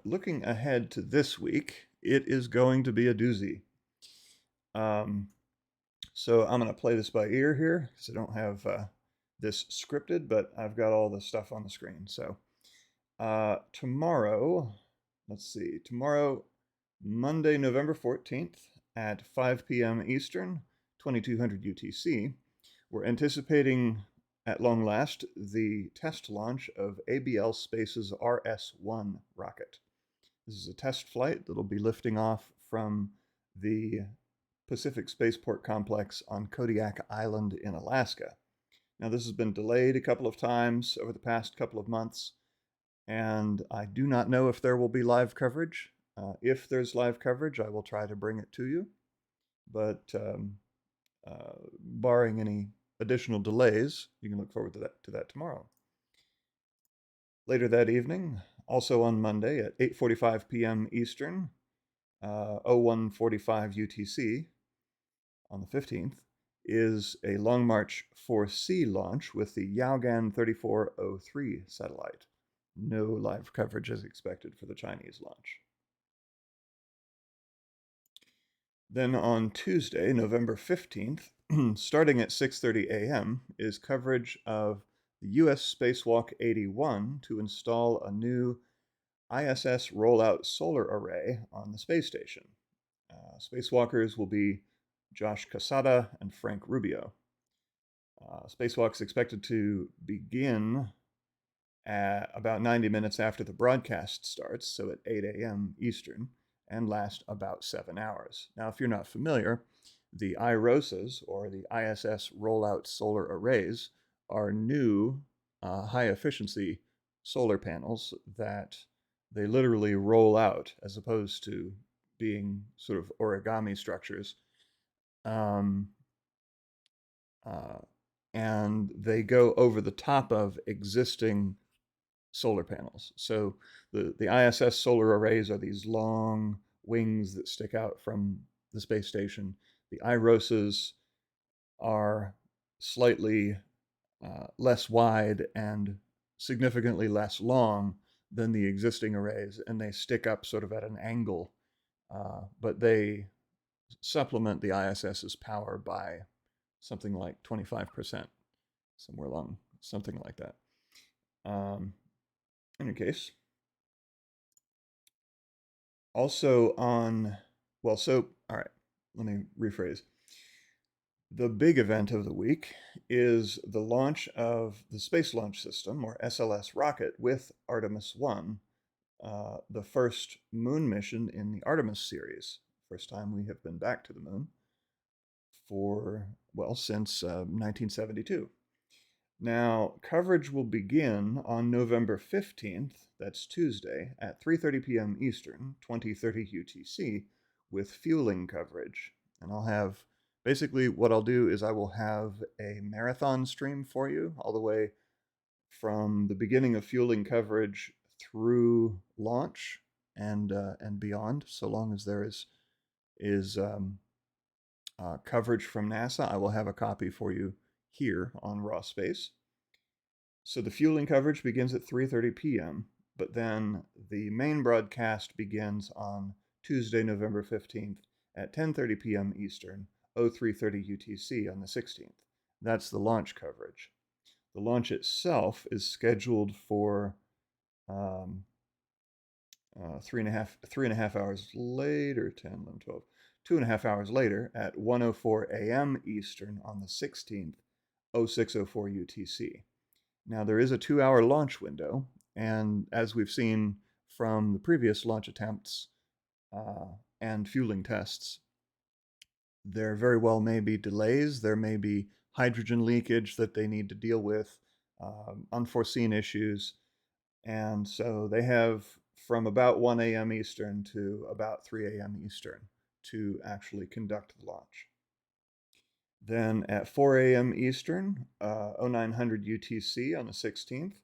looking ahead to this week, it is going to be a doozy. Um, so I'm going to play this by ear here because I don't have this scripted, but I've got all the stuff on the screen. So tomorrow, let's see, tomorrow, Monday, November 14th at 5 p.m. Eastern, 2200 UTC, we're anticipating at long last the test launch of ABL Space's RS-1 rocket. This is a test flight that'll be lifting off from the Pacific Spaceport Complex on Kodiak Island in Alaska. Now, this has been delayed a couple of times over the past couple of months, and I do not know if there will be live coverage. If there's live coverage, I will try to bring it to you, but barring any additional delays, you can look forward to that tomorrow. Later that evening, also on Monday at 8:45 p.m. Eastern, 01:45 UTC, on the 15th, is a Long March 4C launch with the Yaogan 3403 satellite. No live coverage is expected for the Chinese launch. Then on Tuesday, November 15th, starting at 6:30 a.m., is coverage of the U.S. Spacewalk 81 to install a new ISS rollout solar array on the space station. Spacewalkers will be Josh Casada and Frank Rubio. Spacewalk's expected to begin at about 90 minutes after the broadcast starts, so at 8 a.m. Eastern, and last about 7 hours. Now, if you're not familiar, the irosas, or the ISS rollout solar arrays, are new high-efficiency solar panels that they literally roll out as opposed to being sort of origami structures. And they go over the top of existing solar panels. So the ISS solar arrays are these long wings that stick out from the space station. The irosas are slightly less wide and significantly less long than the existing arrays, and they stick up sort of at an angle, but they supplement the ISS's power by something like 25%, somewhere along, something like that. In any case, also on, well, so, all right, let me rephrase. The big event of the week is the launch of the Space Launch System, or SLS rocket, with Artemis 1, the first moon mission in the Artemis series. First time we have been back to the moon for, well, since 1972. Now, coverage will begin on November 15th, that's Tuesday, at 3:30 p.m. Eastern, 2030 UTC, with fueling coverage. And I'll have, basically what I'll do is I will have a marathon stream for you, all the way from the beginning of fueling coverage through launch and beyond, so long as there is coverage from NASA. I will have a copy for you here on Raw Space. So the fueling coverage begins at 3:30 p.m., but then the main broadcast begins on Tuesday, November 15th at 10:30 p.m. Eastern, 03:30 UTC on the 16th. That's the launch coverage. The launch itself is scheduled for 3.5 hours later, 10, 11, 12, 2.5 hours later at 1:04 a.m. Eastern on the 16th, 06:04 UTC. Now, there is a 2-hour launch window, and as we've seen from the previous launch attempts and fueling tests, there very well may be delays. There may be hydrogen leakage that they need to deal with, unforeseen issues, and so they have from about 1 a.m. Eastern to about 3 a.m. Eastern to actually conduct the launch. Then at 4 a.m. Eastern, 0900 UTC on the 16th,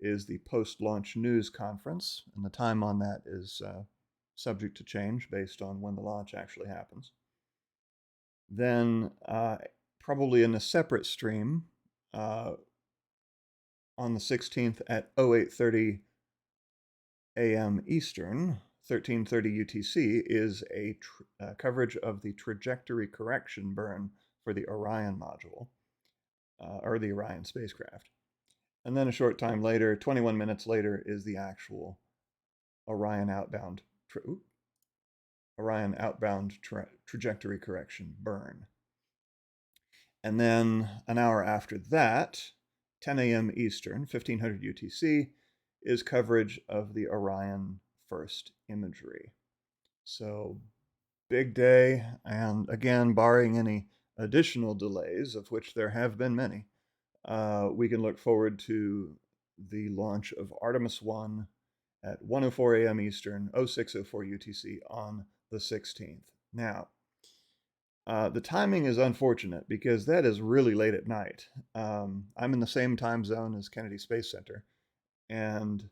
is the post-launch news conference, and the time on that is subject to change based on when the launch actually happens. Then, probably in a separate stream, on the 16th at 0830 a.m. Eastern, 1330 UTC, is a coverage of the trajectory correction burn for the Orion module, or the Orion spacecraft. And then a short time later, 21 minutes later, is the actual Orion outbound trajectory correction burn. And then an hour after that, 10 a.m. Eastern, 1500 UTC, is coverage of the Orion first imagery. So big day, and again, barring any additional delays, of which there have been many, we can look forward to the launch of Artemis 1 at 1:04 a.m. Eastern, 06:04 UTC on the 16th. Now, the timing is unfortunate because that is really late at night. I'm in the same time zone as Kennedy Space Center, and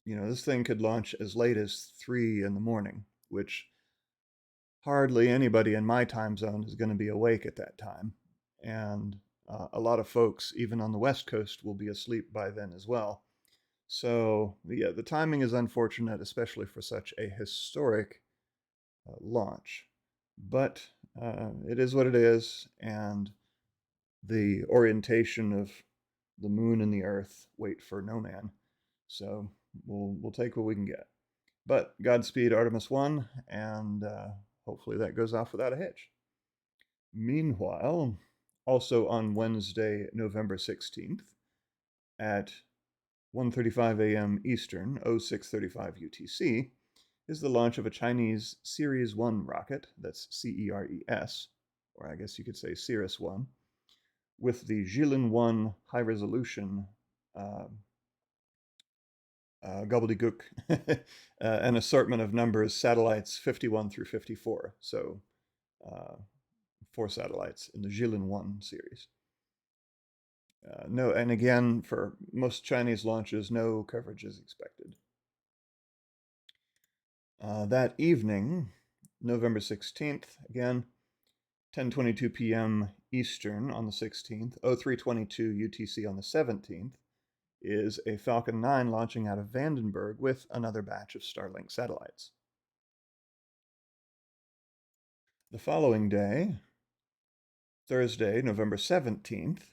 this thing could launch as late as 3 in the morning, which hardly anybody in my time zone is going to be awake at that time. And a lot of folks, even on the West Coast, will be asleep by then as well. So, yeah, the timing is unfortunate, especially for such a historic launch. But it is what it is, and the orientation of the moon and the Earth wait for no man. So we'll take what we can get. But Godspeed Artemis 1, and hopefully that goes off without a hitch. Meanwhile, also on Wednesday, November 16th, at 1:35 a.m. Eastern, 06:35 UTC, is the launch of a Chinese Ceres 1 rocket, that's CERES, or I guess you could say Ceres 1, with the Jilin 1 high-resolution gobbledygook, an assortment of numbers, satellites 51 through 54, so 4 satellites in the Jilin 1 series. No, and again, for most Chinese launches, no coverage is expected. That evening, November 16th, again, 10:22 p.m. Eastern on the 16th, 03:22 UTC on the 17th, is a Falcon 9 launching out of Vandenberg with another batch of Starlink satellites. The following day, Thursday, November 17th,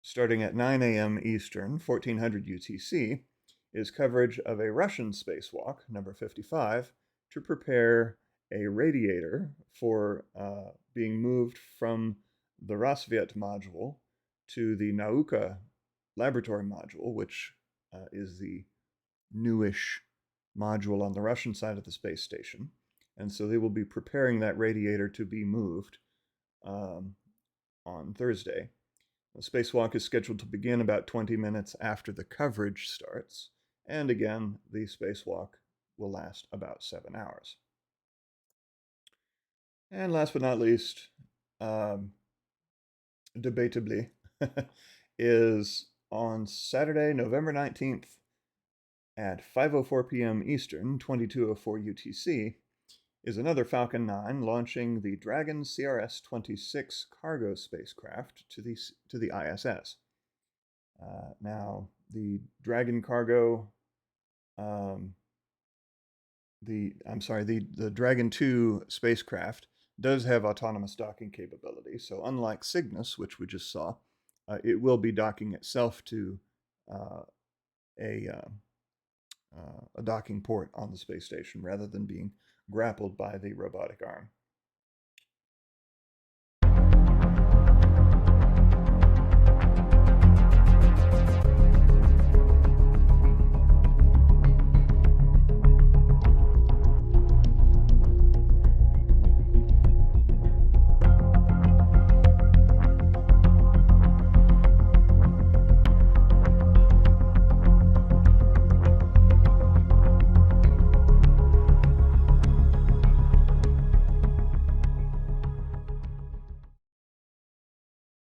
starting at 9 a.m. Eastern, 1400 UTC, is coverage of a Russian spacewalk, number 55, to prepare a radiator for being moved from the rassvet module to the nauka laboratory module, which is the newish module on the Russian side of the space station. And so they will be preparing that radiator to be moved on Thursday. The spacewalk is scheduled to begin about 20 minutes after the coverage starts. And again, the spacewalk will last about 7 hours. And last but not least, debatably, is on Saturday, November 19th at 5:04 p.m. Eastern, 22:04 UTC, is another Falcon 9 launching the Dragon CRS-26 cargo spacecraft to the ISS. Now, the Dragon cargo, the Dragon 2 spacecraft does have autonomous docking capability. So unlike Cygnus, which we just saw, it will be docking itself to a docking port on the space station rather than being grappled by the robotic arm.